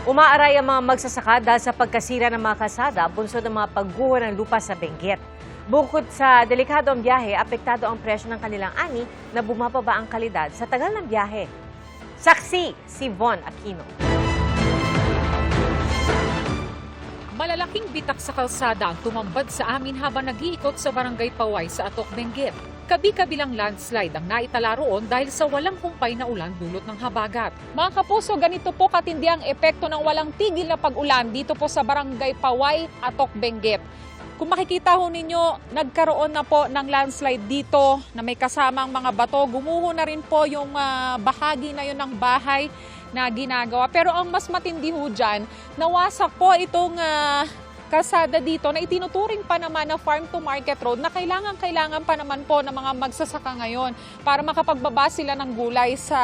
Umaaray ang mga magsasaka dahil sa pagkasira ng mga kalsada, bunsod ng mga pagguho ng lupa sa Benguet. Bukod sa delikado ang biyahe, apektado ang presyo ng kanilang ani na bumababa ang kalidad sa tagal ng biyahe. Saksi si Von Aquino. Malalaking bitak sa kalsada ang tumambad sa amin habang nag-iikot sa Barangay Paway sa Atok, Benguet. Kabi-kabilang landslide ang naitala roon dahil sa walang humpay na ulan dulot ng habagat. Mga kapuso, ganito po katindi ang epekto ng walang tigil na pag-ulan dito po sa Barangay Paway, Atok, Benguet. Kung makikita ho ninyo, nagkaroon na po ng landslide dito na may kasamang mga bato. Gumuho na rin po yung bahagi na yun ng bahay na ginagawa. Pero ang mas matindi ho dyan, nawasak po itong kalsada dito na itinuturing pa naman na farm to market road na kailangan pa naman po ng mga magsasaka ngayon para makapagbaba sila ng gulay sa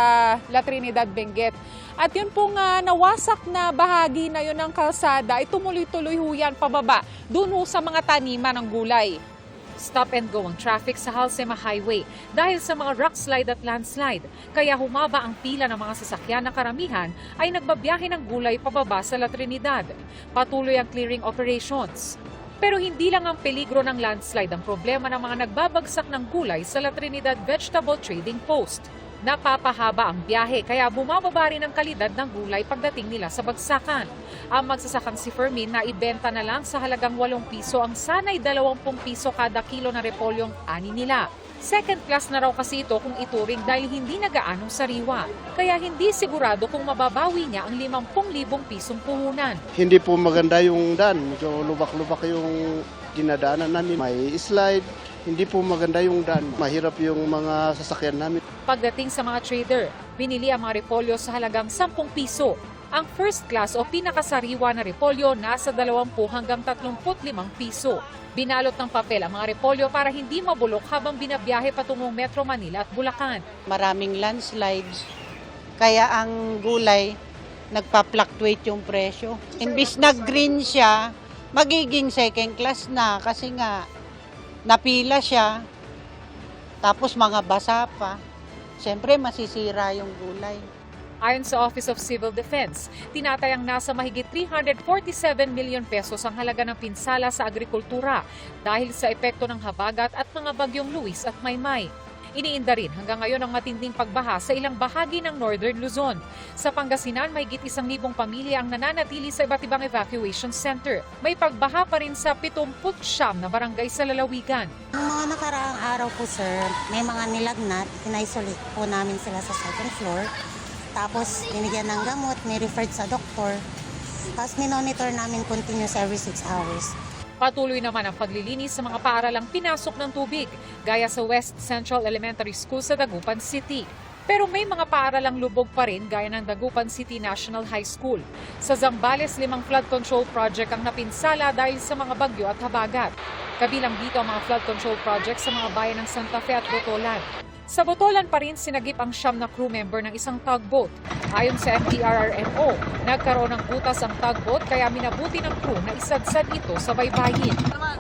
La Trinidad, Benguet. At yun pong nawasak na bahagi na yun ng kalsada, ay tumuloy-tuloy ho yan pababa dun ho sa mga taniman ng gulay. Stop and go ang traffic sa Halsema Highway dahil sa mga rock slide at landslide. Kaya humaba ang pila ng mga sasakyan na karamihan ay nagbabiyahe ng gulay pababa sa La Trinidad. Patuloy ang clearing operations. Pero hindi lang ang peligro ng landslide ang problema ng mga nagbabagsak ng gulay sa La Trinidad Vegetable Trading Post. Napapahaba ang biyahe kaya bumababa rin ang kalidad ng gulay pagdating nila sa bagsakan. Ang magsasakang si Fermin na ibenta na lang sa halagang 8 piso ang sanay 20 piso kada kilo na repolyong ani nila. Second class na raw kasi ito kung ituring dahil hindi nagaanong sariwa. Kaya hindi sigurado kung mababawi niya ang 50,000 pisong puhunan. Hindi po maganda yung daan. Medyo lubak-lubak yung dinadaanan namin. May slide. Hindi po maganda yung daan. Mahirap yung mga sasakyan namin. Pagdating sa mga trader, binili ang mga repolyo sa halagang 10 piso. Ang first class o pinakasariwa na repolyo nasa 20 hanggang 35 piso. Binalot ng papel ang mga repolyo para hindi mabulok habang binabiyahe patungong Metro Manila at Bulacan. Maraming landslides, kaya ang gulay nagpa-fluctuate yung presyo. Imbis na green siya, magiging second class na kasi nga napila siya, tapos mga basa pa. Siyempre masisira yung gulay. Ayon sa Office of Civil Defense, tinatayang nasa mahigit 347 million pesos ang halaga ng pinsala sa agrikultura dahil sa epekto ng habagat at mga bagyong Luis at Maymay. Iniinda rin hanggang ngayon ang matinding pagbaha sa ilang bahagi ng Northern Luzon. Sa Pangasinan, mahigit 1,000 pamilya ang nananatili sa iba't ibang evacuation center. May pagbaha pa rin sa 79 na barangay sa lalawigan. Noong mga nakaraang araw po, sir, may mga nilagnat. Ina-isolate po namin sila sa second floor. Tapos, binigyan ng gamot, ni-referred sa doktor. Tapos, minonitor namin continuous every 6 hours. Patuloy naman ang paglilinis sa mga paaralang pinasok ng tubig, gaya sa West Central Elementary School sa Dagupan City. Pero may mga paaralang lubog pa rin gaya ng Dagupan City National High School. Sa Zambales, 5 flood control project ang napinsala dahil sa mga bagyo at habagat. Kabilang dito ang mga flood control project sa mga bayan ng Santa Fe at Botolan. Sa Botolan pa rin sinagip ang 9 na crew member ng isang tugboat. Ayon sa MTRRMO, nagkaroon ng butas ang tugboat kaya minabuti ng crew na isadsad ito sa baybayin.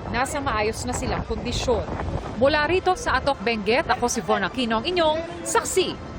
Nasa maayos na silang kondisyon. Mula rito sa Atok, Benguet, ako si Von Aquino, ang inyong saksi.